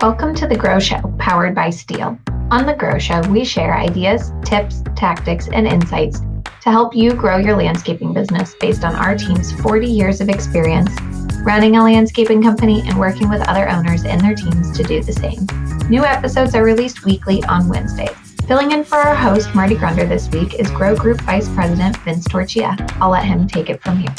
Welcome to The Grow Show, powered by Steel. On The Grow Show, we share ideas, tips, tactics, and insights to help you grow your landscaping business based on our team's 40 years of experience running a landscaping company and working with other owners and their teams to do the same. New episodes are released weekly on Wednesdays. Filling in for our host, Marty Grunder, this week is Grow Group Vice President Vince Torchia. I'll let him take it from here.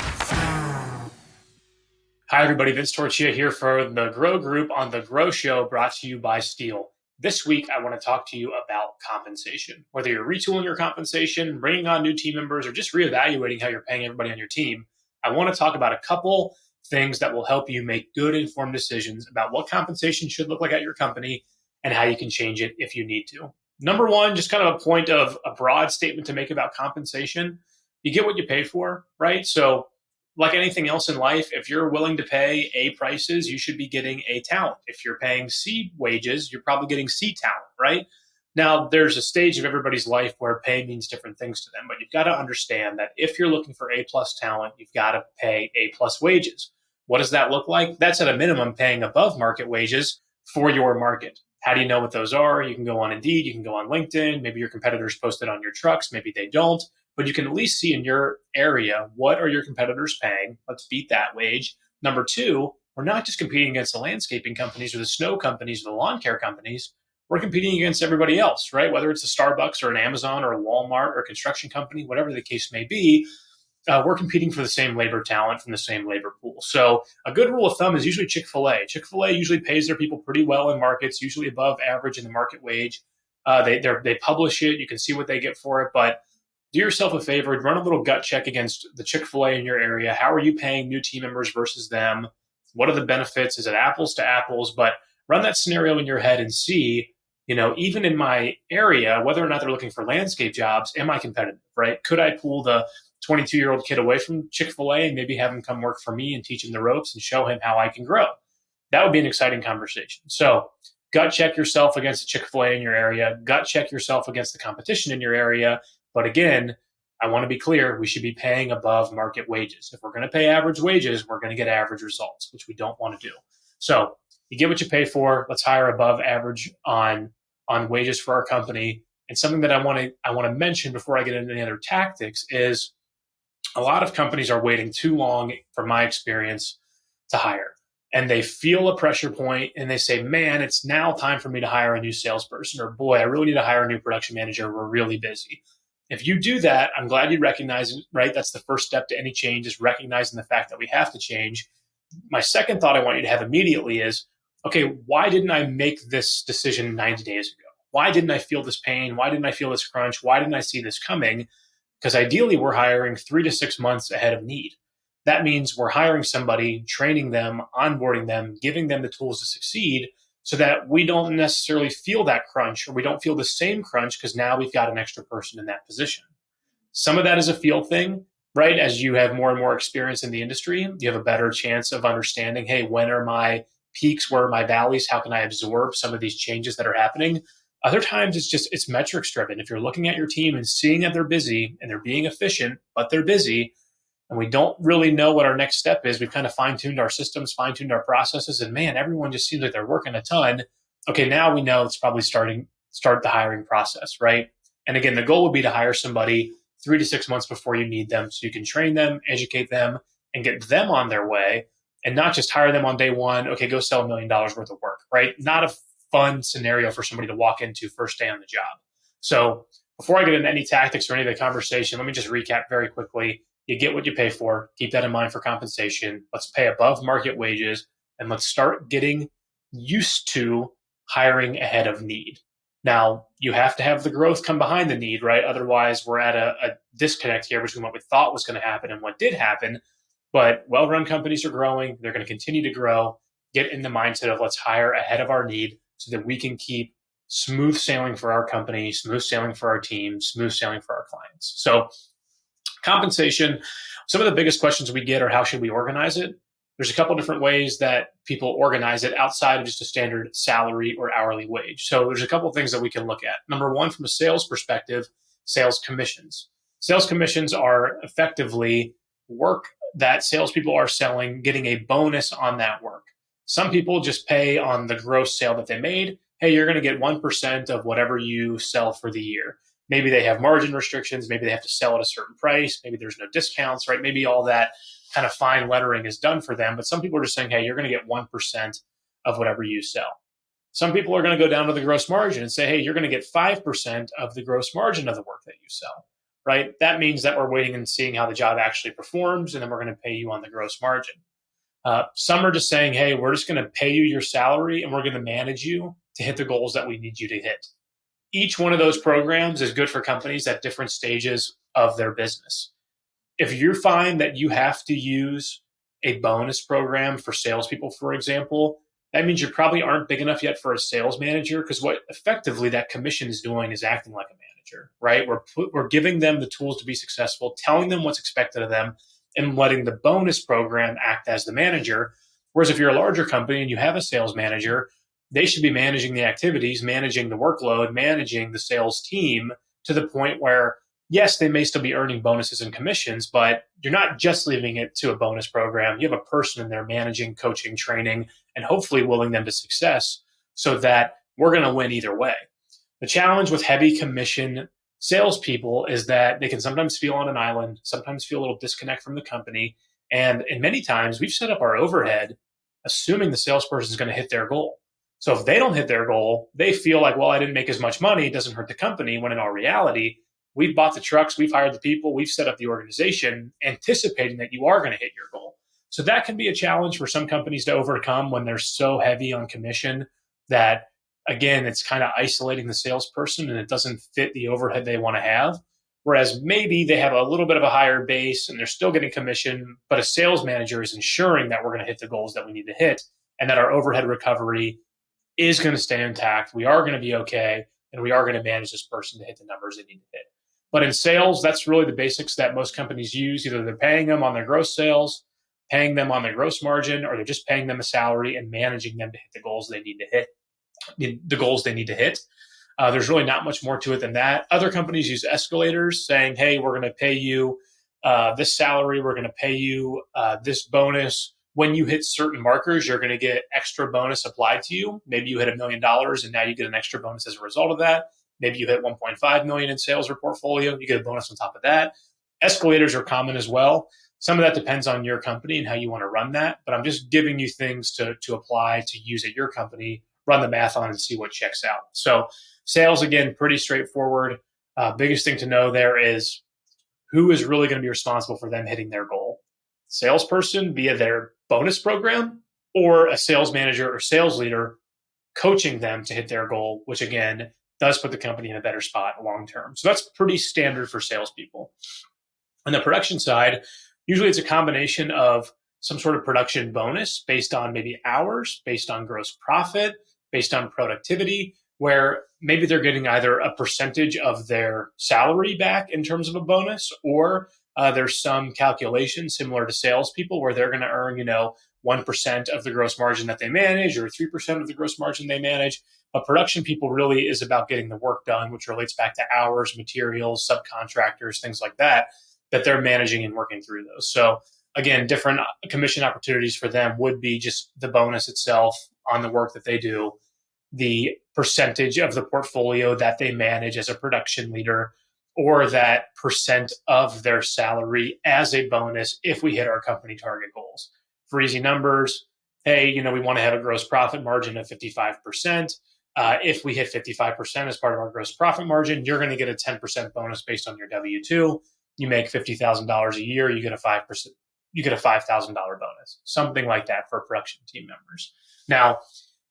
Hi, everybody. Vince Torchia here for the Grow Group on The Grow Show, brought to you by Steel. This week, I want to talk to you about compensation. Whether you're retooling your compensation, bringing on new team members, or just reevaluating how you're paying everybody on your team, I want to talk about a couple things that will help you make good, informed decisions about what compensation should look like at your company and how you can change it if you need to. Number one, just kind of a point of a broad statement to make about compensation. You get what you pay for, right? So like anything else in life, if you're willing to pay A prices, you should be getting A talent. If you're paying C wages, you're probably getting C talent, right? Now, there's a stage of everybody's life where pay means different things to them, but you've got to understand that if you're looking for A plus talent, you've got to pay A plus wages. What does that look like? That's at a minimum paying above market wages for your market. How do you know what those are? You can go on Indeed, you can go on LinkedIn, maybe your competitors post it on your trucks, maybe they don't. But you can at least see in your area, what are your competitors paying? Let's beat that wage. Number two, we're not just competing against the landscaping companies or the snow companies or the lawn care companies. We're competing against everybody else, right? Whether it's a Starbucks or an Amazon or a Walmart or a construction company, whatever the case may be, we're competing for the same labor talent from the same labor pool. So a good rule of thumb is usually Chick-fil-A. Chick-fil-A usually pays their people pretty well in markets, usually above average in the market wage. They publish it. You can see what they get for it, but do yourself a favor, run a little gut check against the Chick-fil-A in your area. How are you paying new team members versus them? What are the benefits? Is it apples to apples? But run that scenario in your head and see, even in my area, whether or not they're looking for landscape jobs, am I competitive, right? Could I pull the 22-year-old kid away from Chick-fil-A and maybe have him come work for me and teach him the ropes and show him how I can grow? That would be an exciting conversation. So gut check yourself against the Chick-fil-A in your area. Gut check yourself against the competition in your area. But again, I want to be clear, we should be paying above market wages. If we're going to pay average wages, we're going to get average results, which we don't want to do. So you get what you pay for. Let's hire above average on wages for our company. And something that I want to mention before I get into any other tactics is a lot of companies are waiting too long, from my experience, to hire. And they feel a pressure point and they say, man, it's now time for me to hire a new salesperson, or boy, I really need to hire a new production manager. We're really busy. If you do that, I'm glad you recognize it, right? That's the first step to any change, is recognizing the fact that we have to change. My second thought I want you to have immediately is, okay, why didn't I make this decision 90 days ago? Why didn't I feel this pain? Why didn't I feel this crunch? Why didn't I see this coming? Because ideally, we're hiring 3 to 6 months ahead of need. That means we're hiring somebody, training them, onboarding them, giving them the tools to succeed, so that we don't necessarily feel that crunch, or we don't feel the same crunch because now we've got an extra person in that position. Some of that is a feel thing, right? As you have more and more experience in the industry, you have a better chance of understanding, hey, when are my peaks? Where are my valleys? How can I absorb some of these changes that are happening? Other times it's metrics driven. If you're looking at your team and seeing that they're busy and they're being efficient, but they're busy, and we don't really know what our next step is, we've kind of fine-tuned our systems, fine-tuned our processes, and man, everyone just seems like they're working a ton. Okay, now we know it's probably start the hiring process, right? And again, the goal would be to hire somebody 3 to 6 months before you need them, so you can train them, educate them, and get them on their way, and not just hire them on day one, okay, go sell $1 million worth of work, right? Not a fun scenario for somebody to walk into first day on the job. So before I get into any tactics or any of the conversation, let me just recap very quickly. You get what you pay for. Keep that in mind for compensation. Let's pay above market wages, and let's start getting used to hiring ahead of need. Now, you have to have the growth come behind the need, right? Otherwise, we're at a disconnect here between what we thought was going to happen and what did happen. But well-run companies are growing. They're going to continue to grow. Get in the mindset of let's hire ahead of our need so that we can keep smooth sailing for our company, smooth sailing for our team, smooth sailing for our clients. So compensation, some of the biggest questions we get are, how should we organize it? There's a couple different ways that people organize it outside of just a standard salary or hourly wage. So there's a couple of things that we can look at. Number one, from a sales perspective, sales commissions. Sales commissions are effectively work that salespeople are selling, getting a bonus on that work. Some people just pay on the gross sale that they made. Hey, you're going to get 1% of whatever you sell for the year. Maybe they have margin restrictions. Maybe they have to sell at a certain price. Maybe there's no discounts, right? Maybe all that kind of fine lettering is done for them. But some people are just saying, hey, you're going to get 1% of whatever you sell. Some people are going to go down to the gross margin and say, hey, you're going to get 5% of the gross margin of the work that you sell, right? That means that we're waiting and seeing how the job actually performs, and then we're going to pay you on the gross margin. Some are just saying, hey, we're just going to pay you your salary and we're going to manage you to hit the goals that we need you to hit. Each one of those programs is good for companies at different stages of their business. If you find that you have to use a bonus program for salespeople, for example, that means you probably aren't big enough yet for a sales manager, because what effectively that commission is doing is acting like a manager, right? We're giving them the tools to be successful, telling them what's expected of them, and letting the bonus program act as the manager. Whereas if you're a larger company and you have a sales manager, they should be managing the activities, managing the workload, managing the sales team to the point where, yes, they may still be earning bonuses and commissions, but you're not just leaving it to a bonus program. You have a person in there managing, coaching, training, and hopefully willing them to success so that we're going to win either way. The challenge with heavy commission salespeople is that they can sometimes feel on an island, sometimes feel a little disconnect from the company. And many times we've set up our overhead assuming the salesperson is going to hit their goal. So if they don't hit their goal, they feel like, well, I didn't make as much money. It doesn't hurt the company. When in all reality, we've bought the trucks, we've hired the people, we've set up the organization, anticipating that you are going to hit your goal. So that can be a challenge for some companies to overcome when they're so heavy on commission that, again, it's kind of isolating the salesperson and it doesn't fit the overhead they want to have. Whereas maybe they have a little bit of a higher base and they're still getting commission, but a sales manager is ensuring that we're going to hit the goals that we need to hit and that our overhead recovery is going to stay intact. We are going to be okay, and we are going to manage this person to hit the numbers they need to hit. But in sales, that's really the basics that most companies use. Either they're paying them on their gross sales, paying them on their gross margin, or they're just paying them a salary and managing them to hit the goals they need to hit. There's really not much more to it than that. Other companies use escalators, saying, hey, we're going to pay you this salary, we're going to pay you this bonus. When you hit certain markers, you're going to get extra bonus applied to you. Maybe you hit $1 million and now you get an extra bonus as a result of that. Maybe you hit 1.5 million in sales or portfolio, you get a bonus on top of that. Escalators are common as well. Some of that depends on your company and how you want to run that, but I'm just giving you things to apply to use at your company, run the math on and see what checks out. So sales, again, pretty straightforward. Biggest thing to know there is who is really going to be responsible for them hitting their goal. Salesperson via their bonus program, or a sales manager or sales leader coaching them to hit their goal, which again does put the company in a better spot long term. So that's pretty standard for salespeople. On the production side, usually it's a combination of some sort of production bonus based on maybe hours, based on gross profit, based on productivity, where maybe they're getting either a percentage of their salary back in terms of a bonus, or there's some calculation similar to salespeople where they're going to earn, 1% of the gross margin that they manage or 3% of the gross margin they manage. But production people really is about getting the work done, which relates back to hours, materials, subcontractors, things like that they're managing and working through those. So again, different commission opportunities for them would be just the bonus itself on the work that they do, the percentage of the portfolio that they manage as a production leader, or that percent of their salary as a bonus if we hit our company target goals. For easy numbers, hey, we want to have a gross profit margin of 55%. If we hit 55% as part of our gross profit margin, you're going to get a 10% bonus based on your W-2. You make $50,000 a year, you get a 5%, you get a $5,000 bonus, something like that for production team members. Now,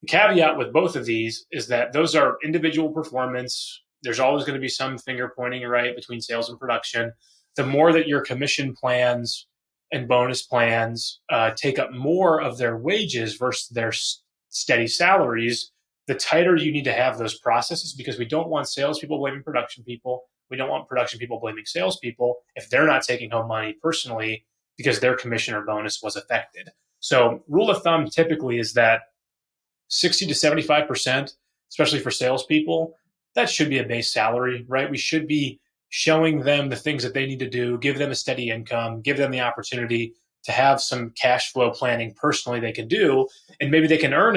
the caveat with both of these is that those are individual performance. There's always going to be some finger pointing, right, between sales and production. The more that your commission plans and bonus plans take up more of their wages versus their steady salaries, the tighter you need to have those processes, because we don't want salespeople blaming production people. We don't want production people blaming salespeople if they're not taking home money personally because their commission or bonus was affected. So rule of thumb typically is that 60 to 75%, especially for salespeople, that should be a base salary, right? We should be showing them the things that they need to do, give them a steady income, give them the opportunity to have some cash flow planning personally they can do, and maybe they can earn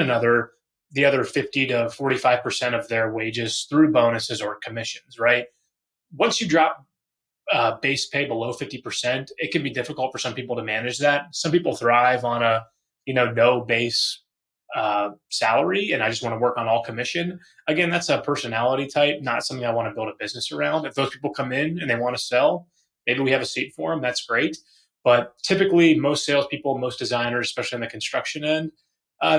the other 50 to 45% of their wages through bonuses or commissions, right? Once you drop base pay below 50%, it can be difficult for some people to manage that. Some people thrive on a, no base salary, and I just want to work on all commission. Again, that's a personality type, not something I want to build a business around. If those people come in and they want to sell, maybe we have a seat for them. That's great. But typically, most salespeople, most designers, especially on the construction end,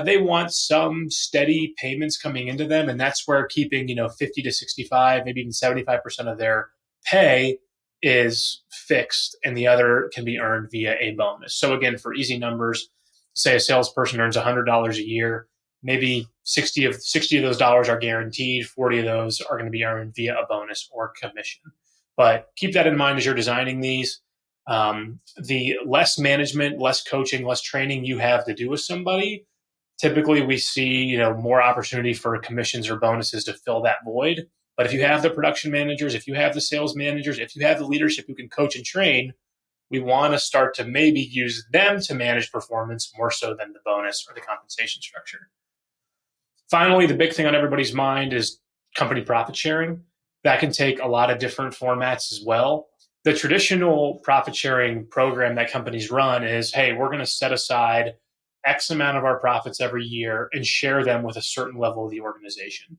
they want some steady payments coming into them, and that's where keeping 50 to 65, maybe even 75% of their pay is fixed, and the other can be earned via a bonus. So again, for easy numbers, say a salesperson earns $100 a year, maybe 60 of those dollars are guaranteed, 40 of those are going to be earned via a bonus or commission. But keep that in mind as you're designing these. The less management, less coaching, less training you have to do with somebody, typically we see more opportunity for commissions or bonuses to fill that void. But if you have the production managers, if you have the sales managers, if you have the leadership who can coach and train, we want to start to maybe use them to manage performance more so than the bonus or the compensation structure. Finally, the big thing on everybody's mind is company profit sharing. That can take a lot of different formats as well. The traditional profit sharing program that companies run is, hey, we're going to set aside X amount of our profits every year and share them with a certain level of the organization.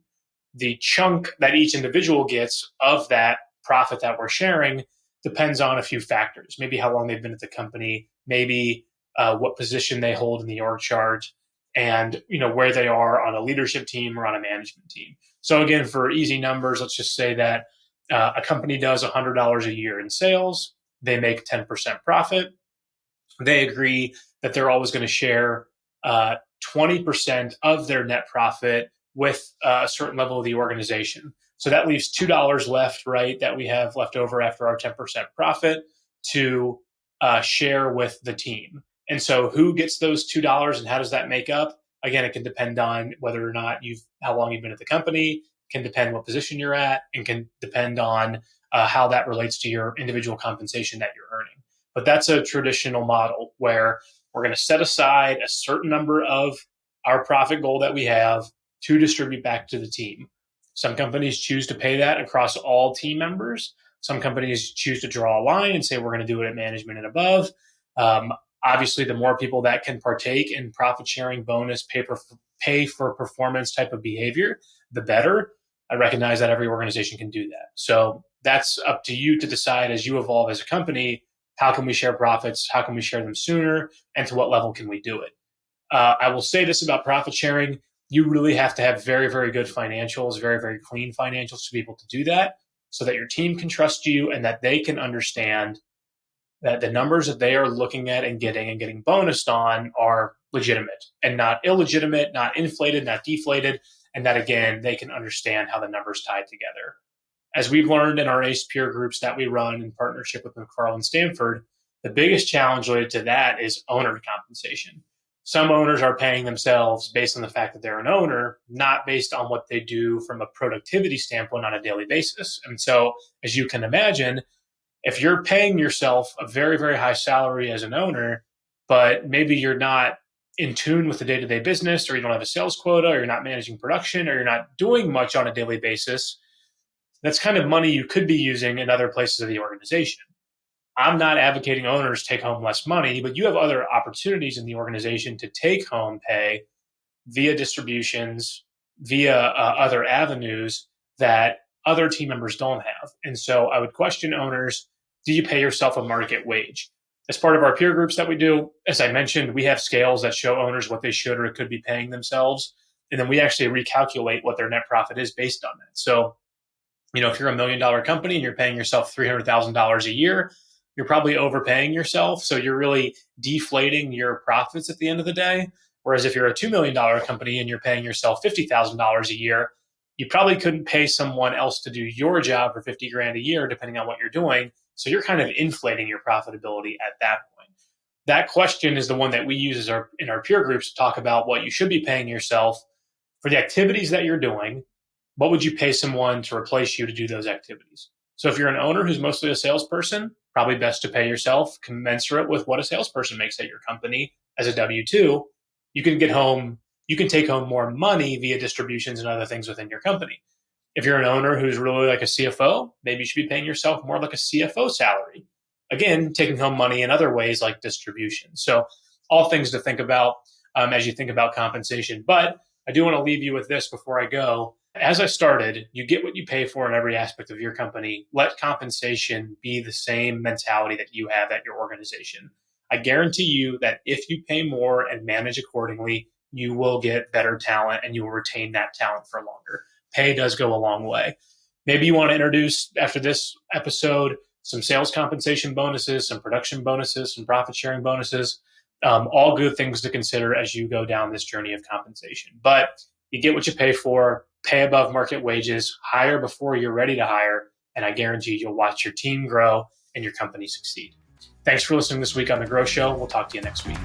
The chunk that each individual gets of that profit that we're sharing depends on a few factors. Maybe how long they've been at the company, maybe what position they hold in the org chart, and where they are on a leadership team or on a management team. So again, for easy numbers, let's just say that a company does $100 a year in sales. They make 10% profit. They agree that they're always going to share 20% of their net profit with a certain level of the organization. So that leaves $2 left, right, that we have left over after our 10% profit to share with the team. And so who gets those $2 and how does that make up? Again, it can depend on whether or not how long you've been at the company, can depend what position you're at, and can depend on how that relates to your individual compensation that you're earning. But that's a traditional model where we're going to set aside a certain number of our profit goal that we have to distribute back to the team. Some companies choose to pay that across all team members. Some companies choose to draw a line and say we're going to do it at management and above. Obviously, the more people that can partake in profit sharing, bonus, pay for performance type of behavior, the better. I recognize that every organization can do that. So that's up to you to decide as you evolve as a company, how can we share profits? How can we share them sooner? And to what level can we do it? I will say this about profit sharing. You really have to have very, very good financials, very, very clean financials to be able to do that so that your team can trust you and that they can understand that the numbers that they are looking at and getting bonused on are legitimate and not illegitimate, not inflated, not deflated, and that, again, they can understand how the numbers tie together. As we've learned in our ACE peer groups that we run in partnership with McFarland Stanford, the biggest challenge related to that is owner compensation. Some owners are paying themselves based on the fact that they're an owner, not based on what they do from a productivity standpoint on a daily basis. And so, as you can imagine, if you're paying yourself a very, very high salary as an owner, but maybe you're not in tune with the day-to-day business, or you don't have a sales quota, or you're not managing production, or you're not doing much on a daily basis, that's kind of money you could be using in other places of the organization. I'm not advocating owners take home less money, but you have other opportunities in the organization to take home pay via distributions, via other avenues that other team members don't have. And so I would question owners, do you pay yourself a market wage? As part of our peer groups that we do, as I mentioned, we have scales that show owners what they should or could be paying themselves. And then we actually recalculate what their net profit is based on that. So, if you're $1 million company and you're paying yourself $300,000 a year, you're probably overpaying yourself. So you're really deflating your profits at the end of the day. Whereas if you're a $2 million company and you're paying yourself $50,000 a year, you probably couldn't pay someone else to do your job for 50 grand a year, depending on what you're doing. So you're kind of inflating your profitability at that point. That question is the one that we use in our peer groups to talk about what you should be paying yourself for the activities that you're doing. What would you pay someone to replace you to do those activities? So if you're an owner who's mostly a salesperson, probably best to pay yourself commensurate with what a salesperson makes at your company as a W-2. You can take home more money via distributions and other things within your company. If you're an owner who's really like a CFO, maybe you should be paying yourself more like a CFO salary. Again, taking home money in other ways like distribution. So all things to think about as you think about compensation. But I do want to leave you with this before I go. As I started, you get what you pay for in every aspect of your company. Let compensation be the same mentality that you have at your organization. I guarantee you that if you pay more and manage accordingly, you will get better talent and you will retain that talent for longer. Pay does go a long way. Maybe you want to introduce, after this episode, some sales compensation bonuses, some production bonuses, some profit sharing bonuses. All good things to consider as you go down this journey of compensation. But you get what you pay for, pay above market wages, hire before you're ready to hire, and I guarantee you'll watch your team grow and your company succeed. Thanks for listening this week on The Grow Show. We'll talk to you next week.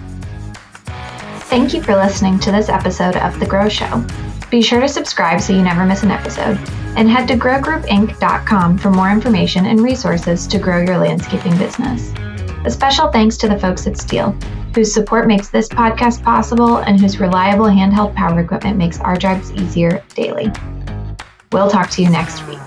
Thank you for listening to this episode of The Grow Show. Be sure to subscribe so you never miss an episode, and head to growgroupinc.com for more information and resources to grow your landscaping business. A special thanks to the folks at Stihl, whose support makes this podcast possible and whose reliable handheld power equipment makes our jobs easier daily. We'll talk to you next week.